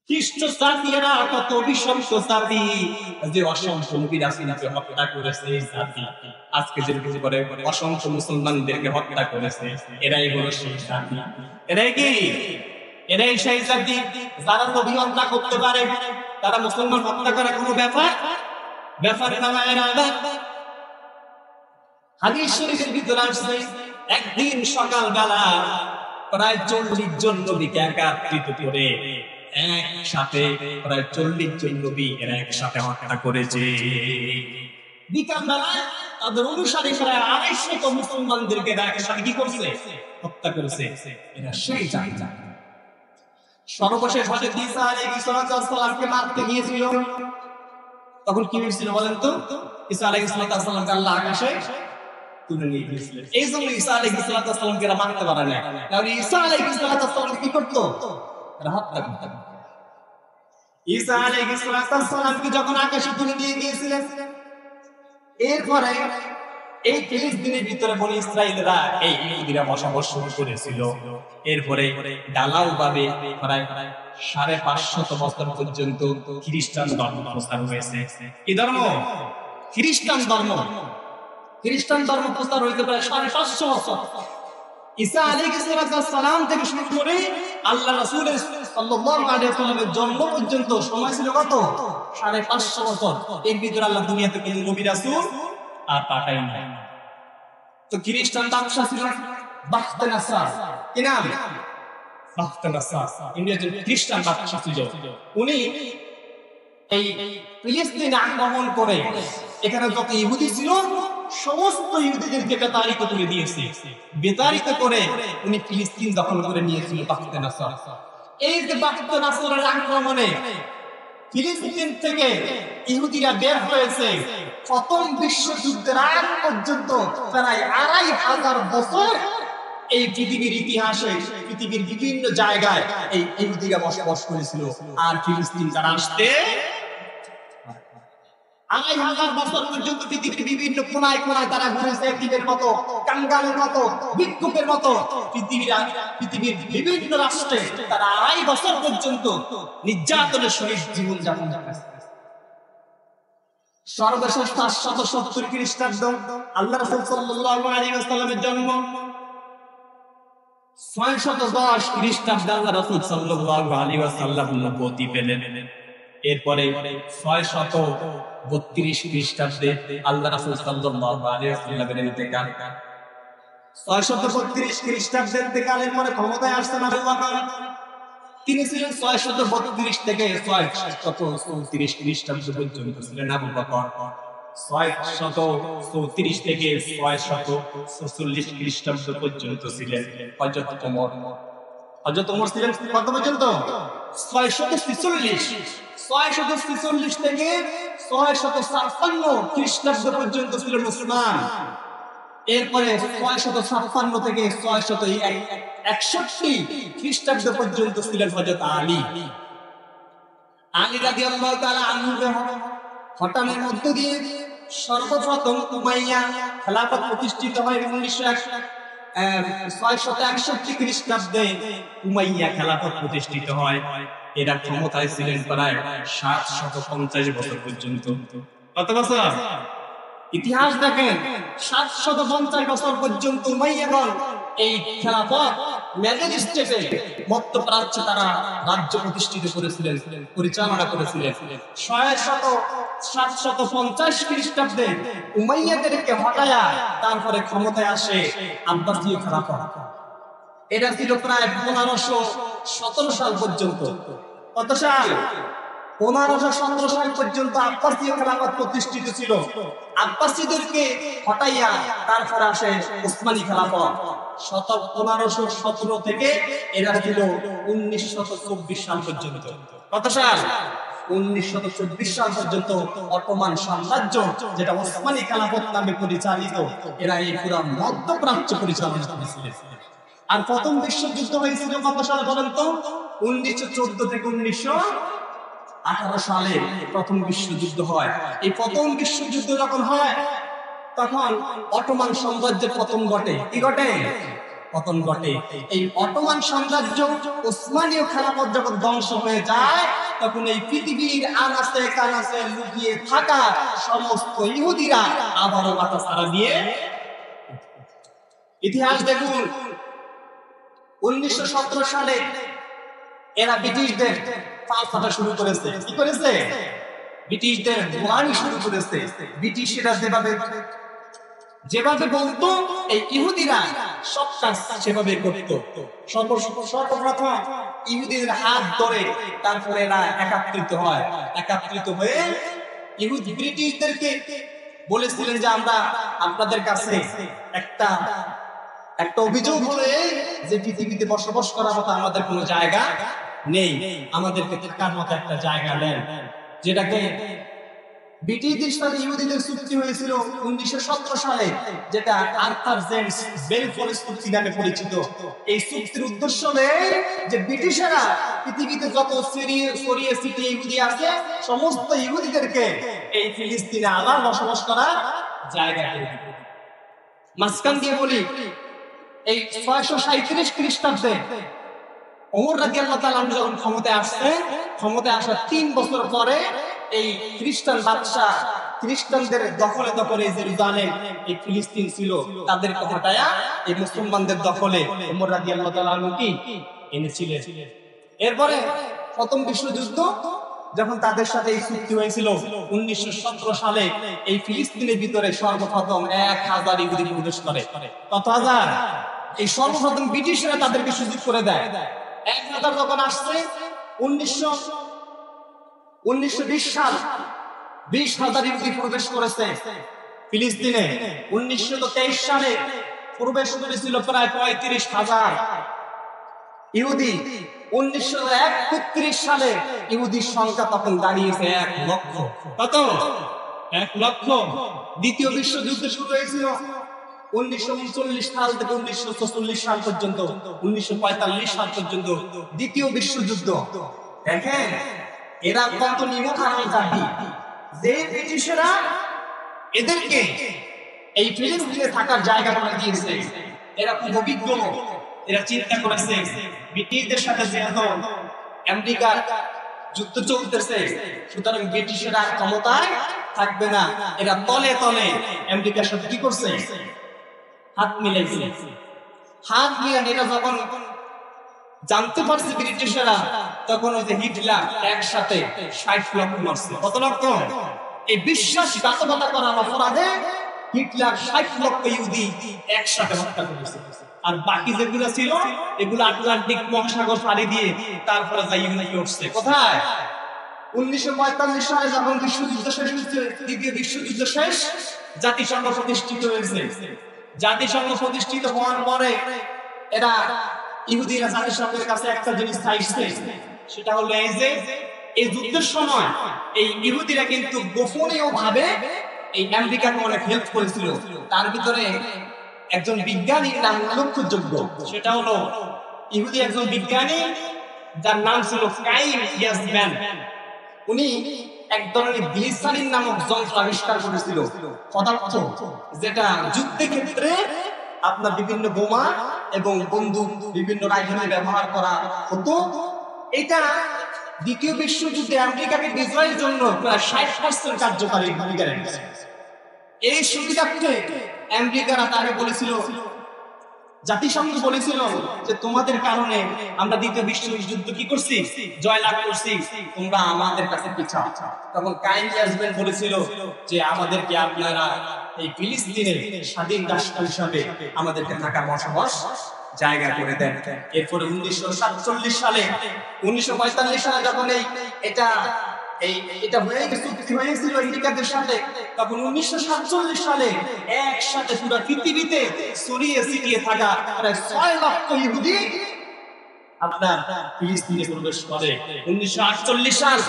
খ্রিস্ট জাতিরা কত বিষাক্ত জাতি, যে অসংখ্য নবী রাসূলকে হত্যা করেছে এই জাতি, আজকে যেরকম করে অসংখ্য মুসলমানদেরকে হত্যা করেছে, এরাই হলো সেই জাতি। এরাই কি? এরাই সেই জাতি যারা নবী হত্যা করতে পারে, তারা মুসলমান হত্যা করা কোনো ব্যাপার না। হাদিস শরীফের ভিতরে আসছে, একদিন সকালবেলা প্রায় 40 জন নবীকে একত্রিত করে একসাথে প্রায় 40 জন নবী এরা একসাথে হত্যা করেছে। বিকালবেলা তাদের অনুসারী প্রায় 250 মুসলমানদেরকে একসাথে কি করছে? হত্যা করেছে। এরা সেই জাতি। সর্বশেষ হযরত ঈসা আলাইহিস সালামকে মারতে গিয়েছিল, তখন কি হয়েছিল বলেন তো? ঈসা আলাইহিস সালামকে আল্লাহ আকাশে তুলে নিয়ে গিয়েছিলেন। এই জন্য ঈসা আলাইহিস সালামকে এরা মারতে পারে না। তাহলে ঈসা আলাইহিস সালাম কি করতো? এরা হত্যা করতো। ঈসা আলাইহিস সালামকে যখন আকাশে তুলে নিয়ে গিয়েছিলেন, এরপরে এই ফিলিস্তিনের ভিতরে বনি ইসরাইলরা এই ইহুদিরা বসবাস শুরু করেছিল। এরপরে ডালাও ভাবে প্রায় 550 বছর পর্যন্ত খ্রিস্টান ধর্ম প্রচার হয়েছে। কি ধর্ম? খ্রিস্টান ধর্ম। খ্রিস্টান ধর্ম প্রচার হইতে প্রায় 550 বছর। ঈসা আলাইহিস সালাম থেকে শুরু করে আল্লাহ রাসূল সাল্লাল্লাহু আলাইহি ওয়াসাল্লামের জন্ম পর্যন্ত সময় ছিল কত? 550 বছর। এর ভিতরে আল্লাহ দুনিয়াতে কোনো নবী রাসূল আর পাঠাই নাই। তো খ্রিস্টান বাদশা ছিল বাখতে নাসার। কি নাম? বাখতে নাসার। ইন্ডিয়ার যে খ্রিস্টান বাদশা ছিল, উনি এই ফিলিস্তিনে আক্রমণ করে এখানে যত ইহুদি ছিল সমস্ত ইহুদিদেরকে বিতাড়িত করে দিয়েছে। বিতাড়িত করে উনি ফিলিস্তিন দখল করে নিয়েছিল বাখতে নাসার। এই যে বাখতে নাসারের আক্রমণে ফিলিস্তিন থেকে ইহুদিরা বের হয়েছে। প্রথম বিশ্বযুদ্ধের আগ পর্যন্ত প্রায় 2500 বছর এই পৃথিবীর ইতিহাসে পৃথিবীর বিভিন্ন জায়গায় এই ইহুদিরা বসবাস করেছিল। আর ফিলিস্তিন যারা আসতে 2500 বছর পর্যন্ত পৃথিবীর বিভিন্ন কোনায় কোনায় তারা ঘুরেছে, এতিমের মতো, কাঙ্গালের মতো, ভিক্ষুকের মতো পৃথিবীর বিভিন্ন রাষ্ট্রে তারা 2.5 বছর পর্যন্ত নির্যাতনের সহিত জীবন যাপন করেছে। সর্বশেষ 570 খ্রিস্টাব্দ আল্লাহ রাসূল সাল্লাল্লাহু আলাইহি ওয়াসাল্লামের জন্ম। 610 খ্রিস্টাব্দে আল্লাহ রাসূল সাল্লাল্লাহু আলাইহি ওয়াসাল্লাম নবুয়তি পেলেন। এরপরে 632 খ্রিস্টাব্দে আল্লাহ রাসূল সাল্লাল্লাহু আলাইহি ওয়াসাল্লামের ইন্তেকাল। 632 খ্রিস্টাব্দের ইন্তেকালের পরে ক্ষমতায় আসছেন আবু বকর। তিনি ছিলেন 632 থেকে 634 খ্রিস্টাব্দ পর্যন্ত ছিলেন আবু বকর। 634 থেকে 646 খ্রিস্টাব্দ পর্যন্ত ছিলেন হযরত ওমর। হযরত ওমর ছিলেন কত পর্যন্ত? 646। 646 থেকে 656 খ্রিস্টাব্দ পর্যন্ত ছিলেন উসমান। এরপরে 656 থেকে 661 খ্রিস্টাব্দ পর্যন্ত ছিলেন হযরত আলী। আলী রাদিয়াল্লাহু তাআলা আনহু হটামের মধ্য দিয়ে সর্বপ্রথম উমাইয়া খেলাফত প্রতিষ্ঠিত হয় 661 খ্রিস্টাব্দে উমাইয়া খেলাফত প্রতিষ্ঠিত হয়। এরা ক্ষমতায় ছিলেন প্রায় 750 বছর পর্যন্ত। কত বছর? ইতিহাস দেখেন, 750 বছর পর্যন্ত উমাইয়াগণ এই খেলাফত ম্যাজিস্ট্রেটে মধ্যপ্রাচ্যে তারা রাজ্য প্রতিষ্ঠিত করেছিলেন, পরিচালনা করেছিলেন। 750 খ্রিস্টাব্দে উমাইয়াদেরকে হটায়া তারপরে ক্ষমতায় আসে আব্বাসীয় খেলাফত। এটা ছিল প্রায় 1517 সাল পর্যন্ত। কত সাল? 1517 সাল পর্যন্ত আব্বাসীয় খেলাফত প্রতিষ্ঠিত ছিল। আব্বাসীদেরকে হটাইয়া তারপরে আসে উসমানী খেলাফত। 1517 থেকে এরা ছিল 1924 সাল পর্যন্ত। কত সাল? 1924 সাল পর্যন্ত অটোমান সাম্রাজ্য, যেটা উসমানী খেলাফত নামে পরিচালিত, এরা এই পুরো মধ্যপ্রাচ্য পরিচালনা করেছিলেন। আর প্রথম বিশ্বযুদ্ধ হয়েছিল কত সালে বলেন তো? 1914 থেকে 1918 সালে প্রথম বিশ্বযুদ্ধ হয়। এই প্রথম বিশ্বযুদ্ধ যখন হয় তখন অটোমান সাম্রাজ্যের পতন ঘটে। কি ঘটে? পতন ঘটে। এই অটোমান সাম্রাজ্য, ওসমানীয় খেলাফত যখন ধ্বংস হয়ে যায়, তখন এই পৃথিবীর আনাচে কানাচে লুকিয়ে থাকা সমস্ত ইহুদিরা আবারও মাথা ছাড়া দিয়ে। ইতিহাস দেখুন, 1917 সালে এরা ব্রিটিশদের পাল্টা শুরু করেছে। কি করেছে? ব্রিটিশদের গোলামি শুরু করেছে। ব্রিটিশরা যেভাবে বলতো, এই ইহুদিরা সব কাজ সেভাবে করত। সর্বপ্রথম ইহুদিদের হাত ধরে তারপরে এরা একত্রিত হয়। একত্রিত হয়ে ইহুদি ব্রিটিশদেরকে বলেছিলেন যে আমরা আপনাদের কাছে একটা অভিযোগ হলো যে পৃথিবীতে বসবাস করার মতো আমাদের কোনো জায়গা নেই, আমাদেরকে থাকার মতো একটা জায়গা দেন। যেটাকে ব্রিটিশদের সাথে ইহুদিদের চুক্তি হয়েছিল 1917 সালে, যেটা আর্থার জেমস বেলফোর চুক্তি নামে পরিচিত। এই চুক্তির উদ্দেশ্য যে ব্রিটিশেরা পৃথিবীতে যত ছড়িয়ে ছিটিয়ে ইহুদি আছে, সমস্ত ইহুদিদেরকে এই ফিলিস্তিনে আবার বসবাস করার জায়গা করে দিবে। মাঝখান দিয়ে বলি, এই 637 খ্রিস্টাব্দে ওমর রাদিয়াল্লাহু তাআলা যখন ক্ষমতায় আসছেন, ক্ষমতায় আসার 3 বছর পরে এই খ্রিস্টান বাদশা খ্রিস্টানদের দখলে জেরুজালেম, এই ফিলিস্তিন ছিল, তাদের কথাটায়া এই মুসলমানদের দখলে ওমর রাদিয়াল্লাহু তাআলা কি এনেছিলেন। এরপরে প্রথম বিশ্বযুদ্ধ যখন তাদের সাথে এই চুক্তি হয়েছিল 1917 সালে, এই ফিলিস্তিনের ভিতরে সর্বপ্রথম 1000 ইহুদি প্রবেশ করে। কত হাজার? এই সর্বপ্রথম ব্রিটিশরা তাদেরকে সুযোগ করে দেয়। 1000 যখন আসছে 1920 সাল, 20,000 ইহুদি প্রবেশ করেছে ফিলিস্তিনে। 1923 সালে প্রবেশ করেছিল প্রায় 35,000 ইহুদি। 1931 সালে ইহুদির সংখ্যা তখন দাঁড়িয়েছে 1 লক্ষ। কত? 1 লক্ষ। দ্বিতীয় বিশ্বযুদ্ধ শুরু হয়েছিল 1939 সাল থেকে 1944 সাল পর্যন্ত, 1945 সাল পর্যন্ত দ্বিতীয় বিশ্বযুদ্ধ। দেখেন এরা কত নিমখারাম জাতি, যে ব্রিটিশরা এদেরকে এই ফিলিস্তিনে থাকার জায়গা করে দিয়েছে। এরা খুব অভিজ্ঞ, এরা চিন্তা করেছে ব্রিটিশদের সাথে যেহেতু আমেরিকার যুদ্ধ চলতেছে, সুতরাং ব্রিটিশরা ক্ষমতায় থাকবে না। এরা তলে তলে আমেরিকার সাথে কি করছে? হাত মিলাইছে। হাত মিলান এরা যখন জানতে পারছে ব্রিটিশরা, তখন ওই যে হিটলার একসাথে 60 লক্ষ মারছে। কত লক্ষ? এই বিশ্বাসঘাতকতা করার অপরাধে হিটলার 60 লক্ষ ইহুদি একসাথে হত্যা করেছে। আর বাকি যেগুলো ছিল এগুলো আটলান্টিক মহাসাগর পাড়ি দিয়ে তারপরে যাই ইহুদি উঠছে। কোথায়? 1945 সালে যখন বিশ্বযুদ্ধ শেষ হয়েছে, দ্বিতীয় বিশ্বযুদ্ধ শেষ, জাতিসংঘ প্রতিষ্ঠিত হয়েছে। জাতিসংঘ প্রতিষ্ঠিত হওয়ার পরে এরা ইহুদিরা জাতিসংঘের কাছে একটা জিনিস চাইছে, সেটা হলো এই যে এই যুদ্ধের সময় এই ইহুদিরা কিন্তু গোপনীয় ভাবে এই আমেরিকাকে অনেক হেল্প করেছিল। তার ভিতরে একজন বিজ্ঞানীর নাম উল্লেখযোগ্য, সেটা হলো ইহুদি একজন বিজ্ঞানী যার নাম ছিল কাইম ইয়াসম্যান। উনি এক ধরনের গ্লিসারিন নামক যন্ত্র আবিষ্কার করেছিল, পদার্থ যেটা যুদ্ধের ক্ষেত্রে আপনার বিভিন্ন বোমা এবং বন্দুক বিভিন্ন রাইফেলে ব্যবহার করা হতো। এটা দ্বিতীয় বিশ্বযুদ্ধে আমেরিকাকে বিজয়ের জন্য প্রায় 60% কার্যকারী ভূমিকা রেখেছে। এই সুবিধার্থে আমেরিকারা তাকে বলেছিল, জাতিসংঘ বলেছিল যে তোমাদের কারণে আমরা দ্বিতীয় বিশ্বযুদ্ধ কি করছি? জয়লাভ করছি, তোমরা আমাদের কাছে পিছা। তখন কাইম ইয়াসম্যান বলেছিল যে আমাদেরকে আপনারা এই ফিলিস্তিনে স্বাধীন রাষ্ট্র হিসাবে আমাদেরকে থাকার বসবাস জায়গা করে দেন। এরপরে 1947 সালে 1945 সালে যখন এটা চুক্তি হয়েছিল আমেরিকাদের সাথে, তখন 1947 সালে একসাথে পুরো পৃথিবীতে ছড়িয়ে ছিটিয়ে থাকা প্রায় 6 লক্ষ ইহুদি আপনার ফিলিস্তিনে প্রবেশ করে। 1948 সাল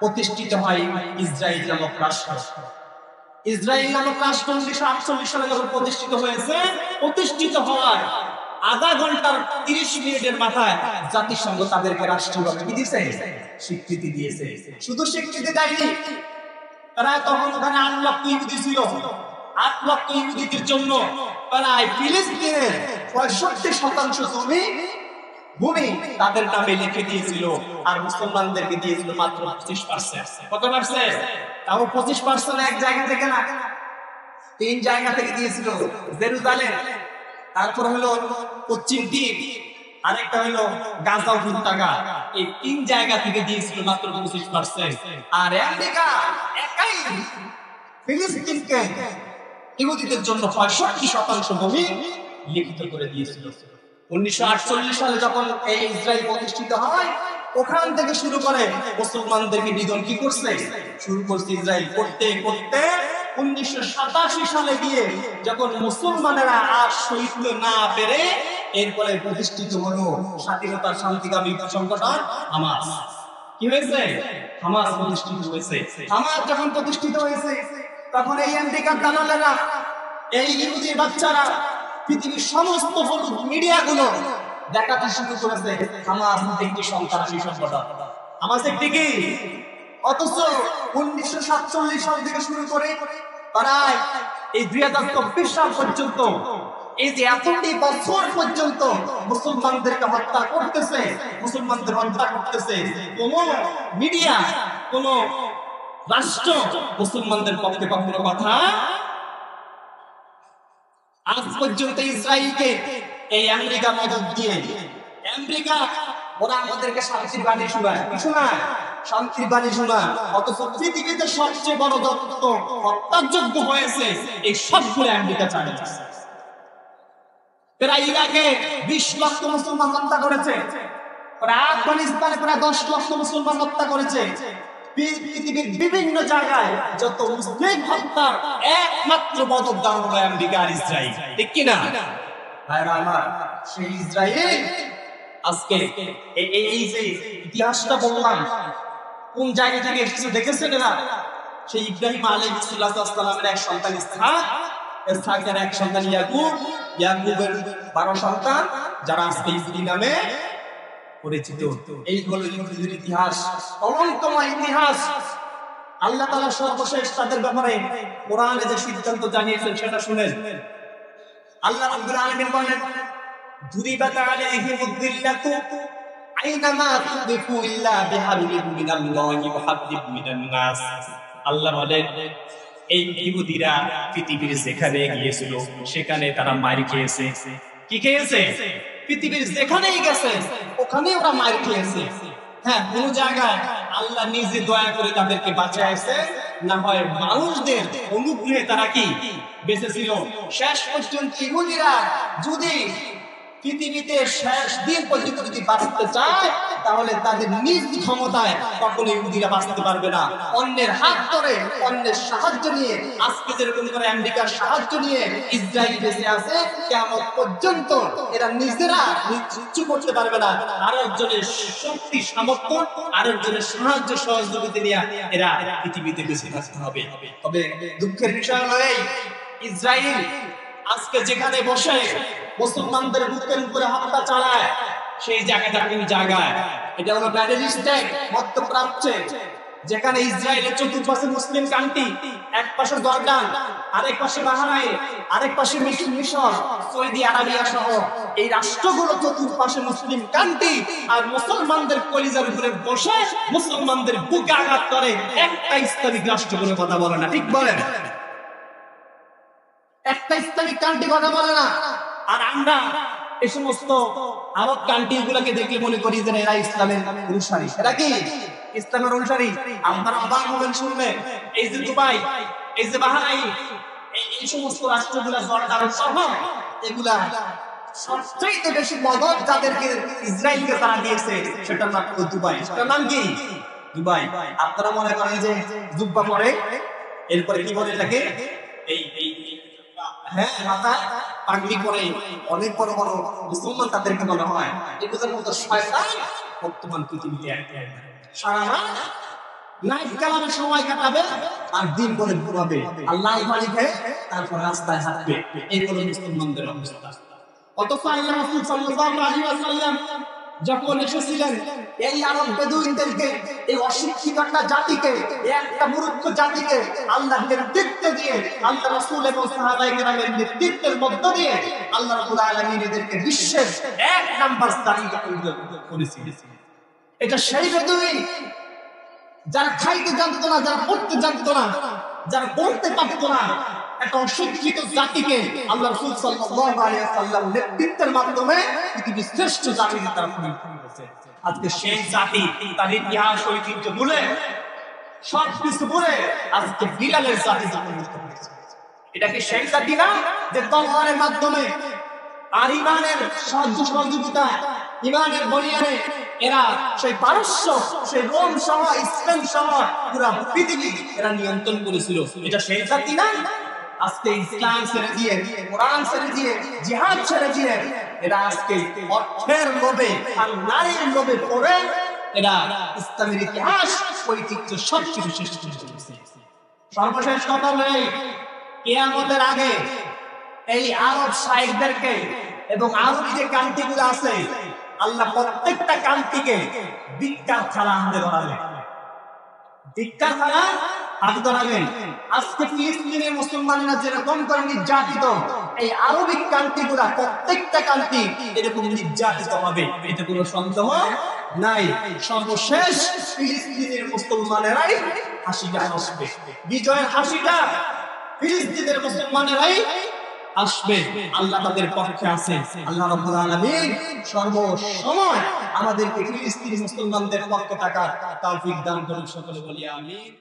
প্রতিষ্ঠিত হয় ইসরায়েল নামক রাষ্ট্র। ইসরায়েল নামক রাষ্ট্র 1948 সালে যখন প্রতিষ্ঠিত হয়েছে, প্রতিষ্ঠিত হওয়ার আধা ঘন্টার 30 মিনিটের মাথায় জাতিসংঘ তাদেরকে রাষ্ট্রীয়ভাবে কি দিয়েছে? স্বীকৃতি দিয়েছে। শুধু স্বীকৃতি দেয়নি, তারা তখন ওখানে 8 লক্ষ ইহুদি ছিল। 8 লক্ষ ইহুদিদের জন্য প্রায় ফিলিস্তিনের 65% ভূমি তাদের নামে লিখে দিয়েছিল, আর মুসলমানদেরকে দিয়েছিল মাত্র 25%। কত পার্সেন্ট? তাও 25% এক জায়গা থেকে না, 3 জায়গা থেকে দিয়েছিল। জেরুজালেম, তারপর হলো পশ্চিম দিক, আরেকটা হলো গাজা উপত্যকা। এই 3 জায়গা থেকে দিয়েছিল মাত্র 25%। আর আমেরিকা একাই ফিলিস্তিনকে ইহুদিদের জন্য 65% ভূমি লিখিত করে দিয়েছিল। 1948 সালে যখন এই ইসরায়েল প্রতিষ্ঠিত হয়, ওখান থেকে শুরু করে মুসলমানদেরকে নিধন কি করছে শুরু করছে ইসরায়েল। করতে করতে 1987 সালে গিয়ে যখন মুসলমানেরা আর সইতে না পেরে, এরপরে প্রতিষ্ঠিত হলো স্বাধীনতার শান্তিকামী সংগঠন হামাস। কি হয়েছে? হামাস প্রতিষ্ঠিত হয়েছে। হামাস যখন প্রতিষ্ঠিত হয়েছে, তখন এই আমেরিকার দালালেরা, এই ইহুদি বাচ্চারা পৃথিবীর সমস্ত হলুদ মিডিয়াগুলো দেখাতে শুরু করেছে হামাস একটি সন্ত্রাসী সংগঠন। হামাস একটি কি? অথচ 1947 সাল থেকে শুরু করে প্রায় এই 2024 সাল পর্যন্ত, এই যে এতটি বছর পর্যন্ত মুসলমানদেরকে হত্যা করতেছে, মুসলমানদের হত্যা করতেছে, কোন মিডিয়া, কোন রাষ্ট্র মুসলমানদের পক্ষে কখনো কথা আজ পর্যন্ত ইসরায়েলকে এই আমেরিকা মদদ দিয়ে, আমেরিকা ওরা আমাদেরকে শান্তির বাণী শোনায়, শোনায় শান্তির বাণী শোনায়, অথচ পৃথিবীতে সবচেয়ে বড় দত্ত হত্যাযোগ্য হয়েছে এই সবগুলো আমেরিকা চালিয়েছে। প্রায় ইরাকে 20 লক্ষ মুসলমান হত্যা করেছে, প্রায় আফগানিস্তানে প্রায় 10 লক্ষ মুসলমান হত্যা করেছে। পৃথিবীর বিভিন্ন জায়গায় যত মুসলিম হত্যার একমাত্র মদতদার হলো আমেরিকা আর ইসরায়েল, ঠিক কিনা? সেই ইসরায়েল আজকে এই যে ইতিহাসটা বললাম, কোন জায়গা থেকে এসেছে দেখেছেন না? সেই ইব্রাহিম আলাইহিস সালামের এক সন্তান ইসহাক, ইসহাকের এক সন্তান ইয়াকুব, ইয়াকুবের 12 সন্তান, যারা আজকে ইহুদি নামে পরিচিত। এই হলো ইহুদিদের ইতিহাস, কলঙ্কময় ইতিহাস। আল্লাহ তাআলা সর্বশেষ তাদের ব্যাপারে কোরআনে যে সিদ্ধান্ত জানিয়েছেন সেটা শুনেন। আল্লাহ রাব্বুল আলামিন বলেন, দুরিবাত আলাইহিমুদ দিল্লাতু আইনামা তুদিফু ইল্লা বিহাবলিন মিনাল্লাহি ওয়া হাবলিন মিনান নাস। আল্লাহ বলেন, এই ইহুদিরা পৃথিবীর যেখানে গিয়েছিল সেখানে তারা মার খেয়েছে। কি খেয়েছে? পৃথিবীর যেখানেই গেছে ওখানে ওরা মার খেয়েছে। হ্যাঁ, কোন জায়গায় আল্লাহ নিজে দয়া করে তাদেরকে বাঁচাইছে, না হয় মানুষদের অনুগ্রহে তারা কি বেঁচে ছিল। শেষ পর্যন্ত ইহুদিরা যদি পৃথিবীতে শেষ দিন পর্যন্ত যদি বাঁচতে চায়, তাহলে তাদের নিজ ক্ষমতায় কখনো ইহুদিরা বাঁচতে পারবে না। অন্যের হাত ধরে, অন্যের সাহায্য নিয়ে, আজকে যেরকম করে আমেরিকার সাহায্য নিয়ে ইসরায়েল বেঁচে আছে, কিয়ামত পর্যন্ত এরা নিজেরা কিচ্ছু করতে পারবে না। আরেকজনের শক্তি সামর্থ্য, আরেকজনের সাহায্য সহযোগিতা নিয়ে এরা পৃথিবীতে বেঁচে থাকতে হবে। তবে দুঃখের বিষয় হলো ইসরায়েল আজকে যেখানে বসে মুসলমানদের বুকের উপরে হত্যা চালায়, সেই জায়গাটা কোন জায়গায়? এটা হলো মিডল ইস্টে, মধ্যপ্রাচ্যে, যেখানে ইসরায়েলের চতুর্পাশে মুসলিম কান্ট্রি, এক পাশে জর্ডান, আরেক পাশে বাহরাইন, আরেক পাশে মিশর, সৌদি আরবিয়া সহ এই রাষ্ট্রগুলো চতুর্পাশে মুসলিম কান্ট্রি, আর মুসলমানদের কলিজার উপরে বসে মুসলমানদের বুকে আঘাত করে। একটা ইসলামিক রাষ্ট্রগুলো কথা বলে না, ঠিক বলেন? একটা ইসলামিক কান্ট্রি কথা বলে না। আর আমরা এই সমস্ত আরব কান্ট্রি গুলোকে দেখে মনে করি যে এরা ইসলামের অনুসারী। এরা কি ইসলামের অনুসারী? আপনারা অবাক হবেন শুনলে, এই যে দুবাই, এই যে বাহরাইন, এই সমস্ত রাষ্ট্রগুলো, জর্ডান সহ, এগুলা সবচেয়ে বেশি মদদ যাদেরকে ইসরায়েলকে তারা দিয়েছে সেটার নাম হলো দুবাই। সেটার নাম কি? দুবাই। আপনারা মনে করেন যে জুব্বা পরে, এরপরে কি বলে এটাকে, এই হ্যাঁ মাথায় পাগড়ি পরে অনেক বড় বড় মুসলমান তাদেরকে বলা হয়। এগুলোর মতো শয়তান বর্তমান পৃথিবীতে সারা রাত নাইট কালামে সময় কাটাবে আর দিন বলে ঘুরাবে, আল্লাহ মালিক হয়ে তারপর রাস্তায় হাঁটবে। এই হলো মুসলমানদের অবস্থা। অথচ আল্লাহ রাসূল সাল্লাল্লাহু আলাইহি ওয়াসাল্লাম যখন এসেছিলেন এই আরব বেদুইনদেরকে এই অশিক্ষিত একটা জাতিকে, একটা মূর্খ জাতিকে আল্লাহর নেতৃত্ব দিয়ে, আল্লাহ রাসূল এবং সাহাবায়ে কেরামের নেতৃত্বের মধ্য দিয়ে আল্লাহ রাব্বুল আলামিন এদেরকে বিশ্বের এক নাম্বার স্থানীয় করেছে। এটা সেই বেদুইন যারা খাইতে জানতো না, যারা পড়তে জানতো না, যারা পড়তে পারতো না, একটা অশিক্ষিত জাতিকে আল্লাহ রাসূল সাল্লাল্লাহু আলাইহি ওয়াসাল্লাম নেতৃত্বের মাধ্যমে পৃথিবীর শ্রেষ্ঠ জাতিতে তারা পরিণত হয়েছে। আজকে সেই জাতি তার ইতিহাস ঐতিহ্য ভুলে, সবকিছু ভুলে আজকে বিলালের জাতি পরিণত হয়েছে। এটা কি সেই জাতি না যে তলোয়ারের মাধ্যমে আর ইমানের সাহায্য সহযোগিতা, ইমানের বলিয়ানে এরা সেই পারস্য, সেই রোম সহ, স্পেন সহ পুরা পৃথিবী এরা নিয়ন্ত্রণ করেছিল? এটা সেই জাতি না? আজকে ইসলাম ছেড়ে দিয়ে, কোরআন ছেড়ে দিয়ে, জিহাদ ছেড়ে দিয়ে এরা আজকে অর্থের লোভে আর নারীর লোভে পড়ে এরা ইসলামের ইতিহাস ঐতিহ্য সবকিছু শেষ করে চলেছে। সর্বশেষ কথা হলো, কিয়ামতের আগে এই আরব শাইখদেরকে এবং আরবি যে কান্ট্রিগুলো আছে, আল্লাহ প্রত্যেকটা কান্ট্রিকে ভিক্ষার থালা হাতে ধরাবেন, ভিক্ষার থালা হাতে ধরাবেন। আজকে ফিলিস্তিনের মুসলমানরা যেরকম করে নির্যাতিত, এই আরবিক কান্ট্রিগুলো প্রত্যেকটা কান্ট্রি এরকম নির্যাতিত হবে, এতে কোনো সন্দেহ নাই। সর্বশেষ ফিলিস্তিনের মুসলমানেরাই হাসিটা হাসবে, বিজয়ের হাসিটা ফিলিস্তিনের মুসলমানেরাই আসবে। আল্লাহ তাদের পক্ষে আছে। আল্লাহ রাব্বুল আলামিন সর্বসময় আমাদেরকে ফিলিস্তিনি মুসলমানদের পক্ষে থাকার তৌফিক দান করুন। সকলে বলি আমিন।